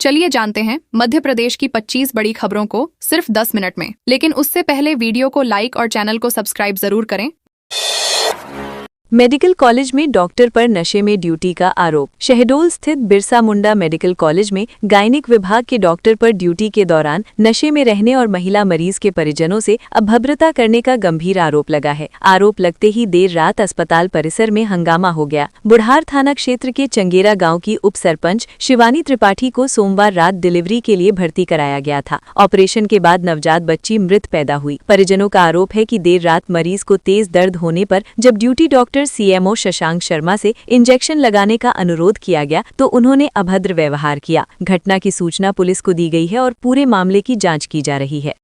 चलिए जानते हैं मध्य प्रदेश की 25 बड़ी खबरों को सिर्फ 10 मिनट में। लेकिन उससे पहले वीडियो को लाइक और चैनल को सब्सक्राइब जरूर करें। मेडिकल कॉलेज में डॉक्टर पर नशे में ड्यूटी का आरोप। शहडोल स्थित बिरसा मुंडा मेडिकल कॉलेज में गायनिक विभाग के डॉक्टर पर ड्यूटी के दौरान नशे में रहने और महिला मरीज के परिजनों से अभद्रता करने का गंभीर आरोप लगा है। आरोप लगते ही देर रात अस्पताल परिसर में हंगामा हो गया। बुढ़ार थाना क्षेत्र के चंगेरा गांव की उप सरपंच शिवानी त्रिपाठी को सोमवार रात डिलीवरी के लिए भर्ती कराया गया था। ऑपरेशन के बाद नवजात बच्ची मृत पैदा हुई। परिजनों का आरोप है कि देर रात मरीज को तेज दर्द होने पर जब duty doctor CMO Shashank Sharma से इंजेक्शन लगाने का अनुरोध किया गया तो उन्होंने अभद्र व्यवहार किया। घटना की सूचना पुलिस को दी गई है और पूरे मामले की जांच की जा रही है।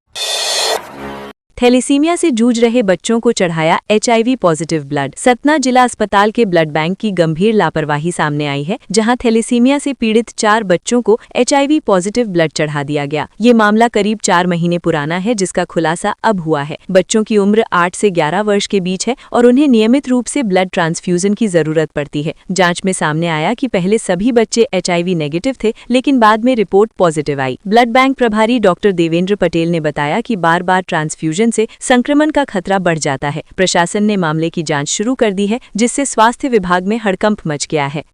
थैलेसीमिया से जूझ रहे बच्चों को चढ़ाया HIV पॉजिटिव ब्लड। सतना जिला अस्पताल के ब्लड बैंक की गंभीर लापरवाही सामने आई है, जहां थैलेसीमिया से पीड़ित 4 बच्चों को HIV पॉजिटिव ब्लड चढ़ा दिया गया। ये मामला करीब 4 महीने पुराना है, जिसका खुलासा अब हुआ है। बच्चों की उम्र 8 से 11 वर्ष के बीच है और उन्हें नियमित रूप से ब्लड ट्रांसफ्यूजन की जरूरत पड़ती है। जाँच में सामने आया कि पहले सभी बच्चे HIV नेगेटिव थे, लेकिन बाद में रिपोर्ट पॉजिटिव आई। ब्लड बैंक प्रभारी डॉक्टर देवेंद्र पटेल ने बताया कि बार बार ट्रांसफ्यूजन से संक्रमण का खतरा बढ़ जाता है। प्रशासन ने मामले की जांच शुरू कर दी है, जिससे स्वास्थ्य विभाग में हड़कंप मच गया है।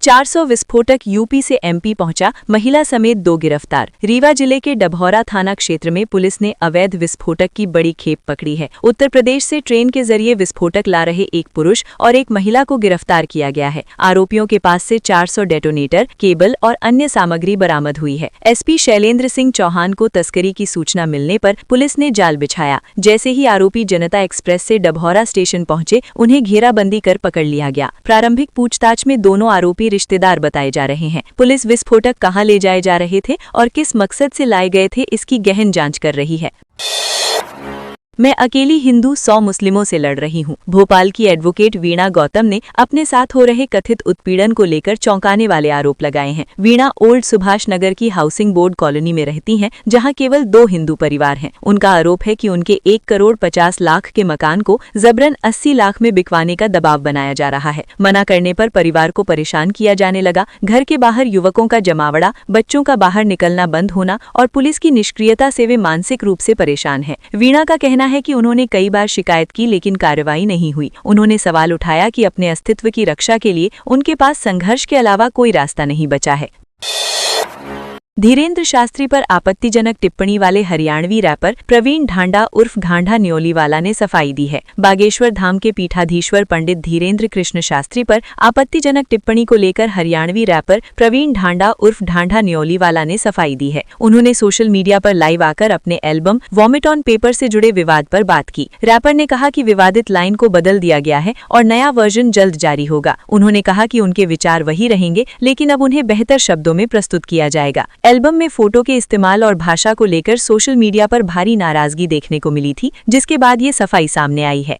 400 विस्फोटक यूपी से MP पहुंचा, महिला समेत 2 गिरफ्तार। रीवा जिले के डभौरा थाना क्षेत्र में पुलिस ने अवैध विस्फोटक की बड़ी खेप पकड़ी है। उत्तर प्रदेश से ट्रेन के जरिए विस्फोटक ला रहे एक पुरुष और एक महिला को गिरफ्तार किया गया है। आरोपियों के पास से 400 डेटोनेटर, केबल और अन्य सामग्री बरामद हुई है। SP शैलेंद्र सिंह चौहान को तस्करी की सूचना मिलने पर पुलिस ने जाल बिछाया। जैसे ही आरोपी जनता एक्सप्रेस से डभौरा स्टेशन पहुंचे, उन्हें घेराबंदी कर पकड़ लिया गया। प्रारंभिक पूछताछ में दोनों आरोपी रिश्तेदार बताए जा रहे हैं। पुलिस विस्फोटक कहां ले जाए जा रहे थे और किस मकसद से लाए गए थे, इसकी गहन जांच कर रही है। मैं अकेली हिंदू 100 मुस्लिमों से लड़ रही हूं। भोपाल की एडवोकेट वीणा गौतम ने अपने साथ हो रहे कथित उत्पीड़न को लेकर चौंकाने वाले आरोप लगाए हैं। वीणा ओल्ड सुभाष नगर की हाउसिंग बोर्ड कॉलोनी में रहती हैं, जहां केवल 2 हिंदू परिवार हैं। उनका आरोप है कि उनके 1 करोड़ 50 लाख के मकान को जबरन 80 लाख में बिकवाने का दबाव बनाया जा रहा है। मना करने पर परिवार को परेशान किया जाने लगा। घर के बाहर युवकों का जमावड़ा, बच्चों का बाहर निकलना बंद होना और पुलिस की निष्क्रियता से वे मानसिक रूप से परेशान हैं। वीणा का कहना है कि उन्होंने कई बार शिकायत की, लेकिन कार्रवाई नहीं हुई। उन्होंने सवाल उठाया कि अपने अस्तित्व की रक्षा के लिए उनके पास संघर्ष के अलावा कोई रास्ता नहीं बचा है। धीरेन्द्र शास्त्री पर आपत्तिजनक टिप्पणी वाले हरियाणवी रैपर प्रवीण ढांडा उर्फ ढांडा न्योलीवाला ने सफाई दी है। बागेश्वर धाम के पीठाधीश्वर पंडित धीरेन्द्र कृष्ण शास्त्री पर आपत्तिजनक टिप्पणी को लेकर हरियाणवी रैपर प्रवीण ढांडा उर्फ ढांडा न्योलीवाला ने सफाई दी है। उन्होंने सोशल मीडिया पर लाइव आकर अपने एल्बम वॉमिट ऑन पेपर से जुड़े विवाद पर बात की। रैपर ने कहा कि विवादित लाइन को बदल दिया गया है और नया वर्जन जल्द जारी होगा। उन्होंने कहा कि उनके विचार वही रहेंगे, लेकिन अब उन्हें बेहतर शब्दों में प्रस्तुत किया जाएगा। एल्बम में फोटो के इस्तेमाल और भाषा को लेकर सोशल मीडिया पर भारी नाराजगी देखने को मिली थी, जिसके बाद ये सफाई सामने आई है।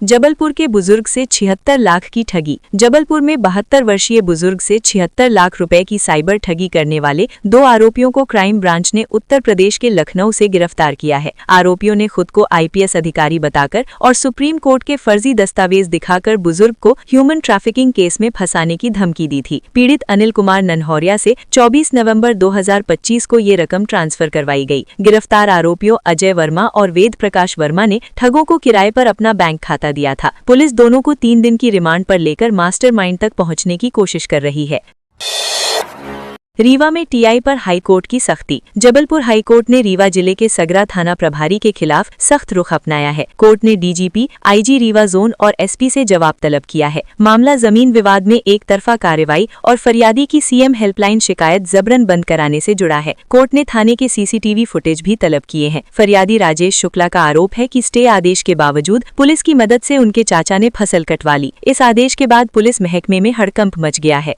जबलपुर के बुजुर्ग से 76 लाख की ठगी। जबलपुर में 72 वर्षीय बुजुर्ग से 76 लाख रुपए की साइबर ठगी करने वाले 2 आरोपियों को क्राइम ब्रांच ने उत्तर प्रदेश के लखनऊ से गिरफ्तार किया है। आरोपियों ने खुद को IPS अधिकारी बताकर और सुप्रीम कोर्ट के फर्जी दस्तावेज दिखाकर बुजुर्ग को ह्यूमन ट्रैफिकिंग केस में फंसाने की धमकी दी थी। पीड़ित अनिल कुमार ननहौरिया से 24 नवंबर 2025 को ये रकम ट्रांसफर करवाई गई। गिरफ्तार आरोपियों अजय वर्मा और वेद प्रकाश वर्मा ने ठगों को किराए पर अपना बैंक खाता दिया था। पुलिस दोनों को 3 दिन की रिमांड पर लेकर मास्टरमाइंड तक पहुंचने की कोशिश कर रही है। रीवा में TI पर हाईकोर्ट की सख्ती। जबलपुर हाईकोर्ट ने रीवा जिले के सगरा थाना प्रभारी के खिलाफ सख्त रुख अपनाया है। कोर्ट ने DGP, IG रीवा जोन और SP से जवाब तलब किया है। मामला जमीन विवाद में एक तरफा कार्रवाई और फरियादी की CM हेल्पलाइन शिकायत जबरन बंद कराने से जुड़ा है। कोर्ट ने थाने के CCTV फुटेज भी तलब किए हैं। फरियादी राजेश शुक्ला का आरोप है कि स्टे आदेश के बावजूद पुलिस की मदद से उनके चाचा ने फसल कटवा ली। इस आदेश के बाद पुलिस महकमे में हड़कंप मच गया है।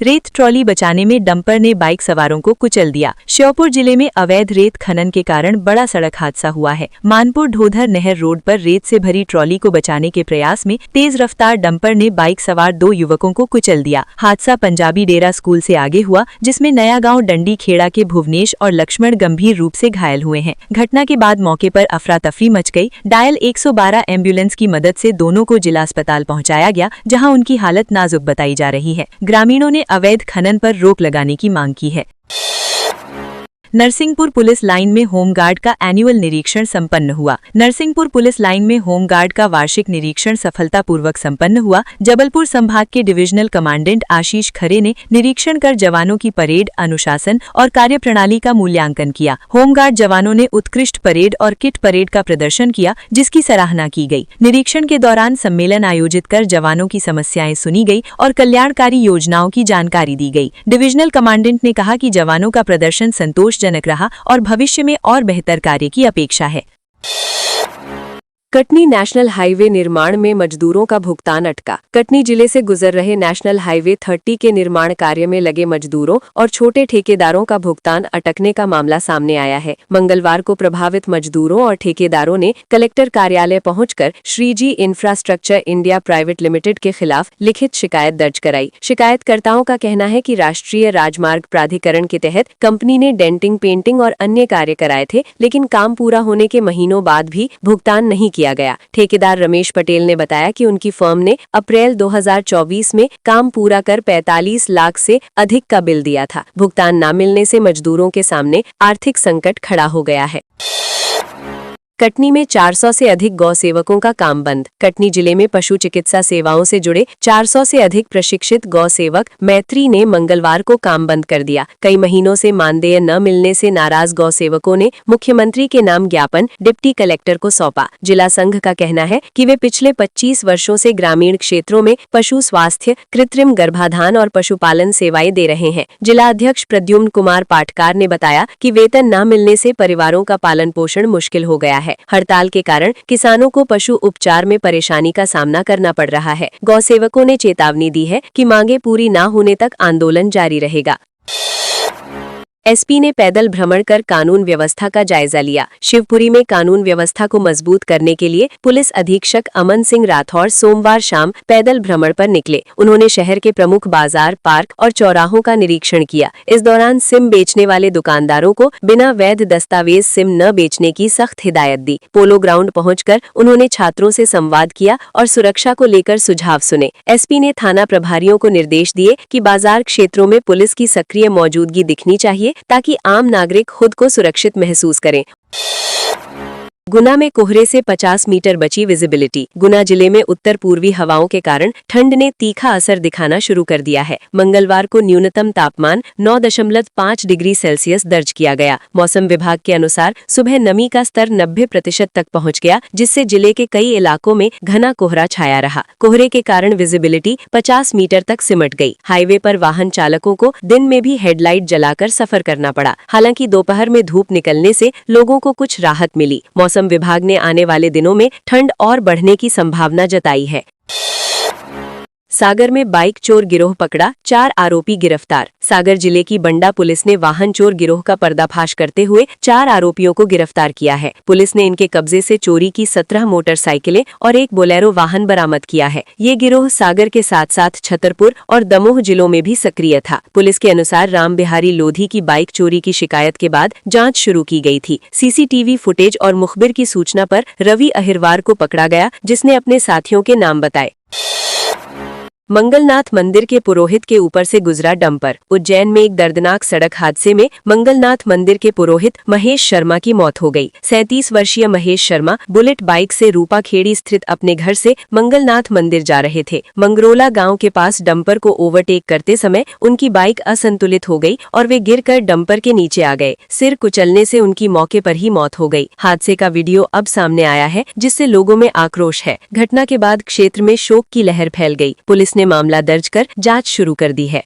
रेत ट्रॉली बचाने में डंपर ने बाइक सवारों को कुचल दिया। श्योपुर जिले में अवैध रेत खनन के कारण बड़ा सड़क हादसा हुआ है। मानपुर ढोधर नहर रोड पर रेत से भरी ट्रॉली को बचाने के प्रयास में तेज रफ्तार डंपर ने बाइक सवार 2 युवकों को कुचल दिया। हादसा पंजाबी डेरा स्कूल से आगे हुआ, जिसमें नया गांव डंडी खेड़ा के भुवनेश और लक्ष्मण गंभीर रूप से घायल हुए हैं। घटना के बाद मौके पर अफरा तफरी मच गई। डायल 112 एम्बुलेंस की मदद से दोनों को जिला अस्पताल पहुंचाया गया, जहां उनकी हालत नाजुक बताई जा रही है। ग्रामीणों ने अवैध खनन पर रोक लगाने की मांग की है। नरसिंहपुर पुलिस लाइन में होमगार्ड का एनुअल निरीक्षण संपन्न हुआ। नरसिंहपुर पुलिस लाइन में होमगार्ड का वार्षिक निरीक्षण सफलतापूर्वक संपन्न हुआ। जबलपुर संभाग के डिविजनल कमांडेंट आशीष खरे ने निरीक्षण कर जवानों की परेड, अनुशासन और कार्यप्रणाली का मूल्यांकन किया। होमगार्ड जवानों ने उत्कृष्ट परेड और किट परेड का प्रदर्शन किया, जिसकी सराहना की गई। निरीक्षण के दौरान सम्मेलन आयोजित कर जवानों की समस्याएं सुनी गई और कल्याणकारी योजनाओं की जानकारी दी गई। डिविजनल कमांडेंट ने कहा कि जवानों का प्रदर्शन संतोषजनक रहा और भविष्य में और बेहतर कार्य की अपेक्षा है। कटनी नेशनल हाईवे निर्माण में मजदूरों का भुगतान अटका। कटनी जिले से गुजर रहे नेशनल हाईवे 30 के निर्माण कार्य में लगे मजदूरों और छोटे ठेकेदारों का भुगतान अटकने का मामला सामने आया है। मंगलवार को प्रभावित मजदूरों और ठेकेदारों ने कलेक्टर कार्यालय पहुंचकर Shreeji infrastructure India private limited के खिलाफ लिखित शिकायत दर्ज कराई। शिकायतकर्ताओं का कहना है कि राष्ट्रीय राजमार्ग प्राधिकरण के तहत कंपनी ने डेंटिंग, पेंटिंग और अन्य कार्य कराए थे, लेकिन काम पूरा होने के महीनों बाद भी भुगतान नहीं किया गया। ठेकेदार रमेश पटेल ने बताया कि उनकी फर्म ने अप्रैल 2024 में काम पूरा कर 45 लाख से अधिक का बिल दिया था। भुगतान न मिलने से मजदूरों के सामने आर्थिक संकट खड़ा हो गया है। कटनी में 400 से अधिक गौ सेवकों का काम बंद। कटनी जिले में पशु चिकित्सा सेवाओं से जुड़े 400 से अधिक प्रशिक्षित गौ सेवक मैत्री ने मंगलवार को काम बंद कर दिया। कई महीनों से मानदेय न मिलने से नाराज गौ सेवकों ने मुख्यमंत्री के नाम ज्ञापन डिप्टी कलेक्टर को सौंपा। जिला संघ का कहना है कि वे पिछले 25 वर्षों से ग्रामीण क्षेत्रों में पशु स्वास्थ्य, कृत्रिम गर्भाधान और पशुपालन सेवाएं दे रहे हैं। जिला अध्यक्ष प्रद्युम्न कुमार पाटकार ने बताया कि वेतन न मिलने से परिवारों का पालन पोषण मुश्किल हो गया है। हड़ताल के कारण किसानों को पशु उपचार में परेशानी का सामना करना पड़ रहा है। गौ सेवकों ने चेतावनी दी है कि मांगे पूरी न होने तक आंदोलन जारी रहेगा। एसपी ने पैदल भ्रमण कर कानून व्यवस्था का जायजा लिया। शिवपुरी में कानून व्यवस्था को मजबूत करने के लिए पुलिस अधीक्षक अमन सिंह राठौर सोमवार शाम पैदल भ्रमण पर निकले। उन्होंने शहर के प्रमुख बाजार, पार्क और चौराहों का निरीक्षण किया। इस दौरान सिम बेचने वाले दुकानदारों को बिना वैध दस्तावेज सिम न बेचने की सख्त हिदायत दी। पोलो ग्राउंड पहुंचकर उन्होंने छात्रों से संवाद किया और सुरक्षा को लेकर सुझाव सुने। एसपी ने थाना प्रभारियों को निर्देश दिए कि बाजार क्षेत्रों में पुलिस की सक्रिय मौजूदगी दिखनी चाहिए, ताकि आम नागरिक खुद को सुरक्षित महसूस करें। गुना में कोहरे से 50 मीटर बची विजिबिलिटी। गुना जिले में उत्तर पूर्वी हवाओं के कारण ठंड ने तीखा असर दिखाना शुरू कर दिया है। मंगलवार को न्यूनतम तापमान 9.5 डिग्री सेल्सियस दर्ज किया गया। मौसम विभाग के अनुसार सुबह नमी का स्तर 90% तक पहुंच गया, जिससे जिले के कई इलाकों में घना कोहरा छाया रहा। कोहरे के कारण विजिबिलिटी 50 मीटर तक सिमट गई। हाईवे पर वाहन चालकों को दिन में भी हेडलाइट जलाकर सफर करना पड़ा। हालांकि दोपहर में धूप निकलने से लोगों को कुछ राहत मिली। मौसम विभाग ने आने वाले दिनों में ठंड और बढ़ने की संभावना जताई है। सागर में बाइक चोर गिरोह पकड़ा, 4 आरोपी गिरफ्तार। सागर जिले की बंडा पुलिस ने वाहन चोर गिरोह का पर्दाफाश करते हुए 4 आरोपियों को गिरफ्तार किया है। पुलिस ने इनके कब्जे से चोरी की 17 मोटरसाइकिलें और एक बोलेरो वाहन बरामद किया है। ये गिरोह सागर के साथ साथ छतरपुर और दमोह जिलों में भी सक्रिय था। पुलिस के अनुसार राम बिहारी लोधी की बाइक चोरी की शिकायत के बाद जाँच शुरू की गई थी। सीसीटीवी फुटेज और मुखबिर की सूचना पर रवि अहिरवार को पकड़ा गया, जिसने अपने साथियों के नाम बताए। मंगलनाथ मंदिर के पुरोहित के ऊपर से गुजरा डंपर। उज्जैन में एक दर्दनाक सड़क हादसे में मंगलनाथ मंदिर के पुरोहित महेश शर्मा की मौत हो गई। 37 वर्षीय महेश शर्मा बुलेट बाइक से रूपाखेड़ी स्थित अपने घर से मंगलनाथ मंदिर जा रहे थे। मंगरोला गांव के पास डंपर को ओवरटेक करते समय उनकी बाइक असंतुलित हो गई और वे गिरकर डंपर के नीचे आ गए। सिर कुचलने से उनकी मौके पर ही मौत हो गई। हादसे का वीडियो अब सामने आया है, जिससे लोगों में आक्रोश है। घटना के बाद क्षेत्र में शोक की लहर फैल गई। पुलिस ने मामला दर्ज कर जांच शुरू कर दी है।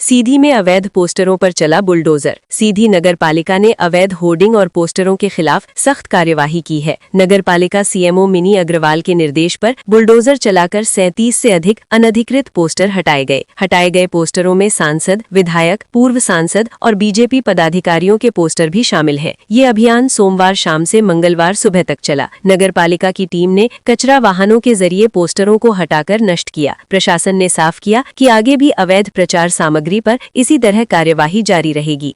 सीधी में अवैध पोस्टरों पर चला बुलडोजर। सीधी नगर पालिका ने अवैध होर्डिंग और पोस्टरों के खिलाफ सख्त कार्यवाही की है। नगर पालिका सीएमओ मिनी अग्रवाल के निर्देश पर बुलडोजर चलाकर 37 से अधिक अनधिकृत पोस्टर हटाए गए पोस्टरों में सांसद, विधायक, पूर्व सांसद और बीजेपी पदाधिकारियों के पोस्टर भी शामिल है। ये अभियान सोमवार शाम से मंगलवार सुबह तक चला। नगर पालिका की टीम ने कचरा वाहनों के जरिए पोस्टरों को हटाकर नष्ट किया। प्रशासन ने साफ किया कि आगे भी अवैध प्रचार सामग्री पर इसी तरह कार्यवाही जारी रहेगी।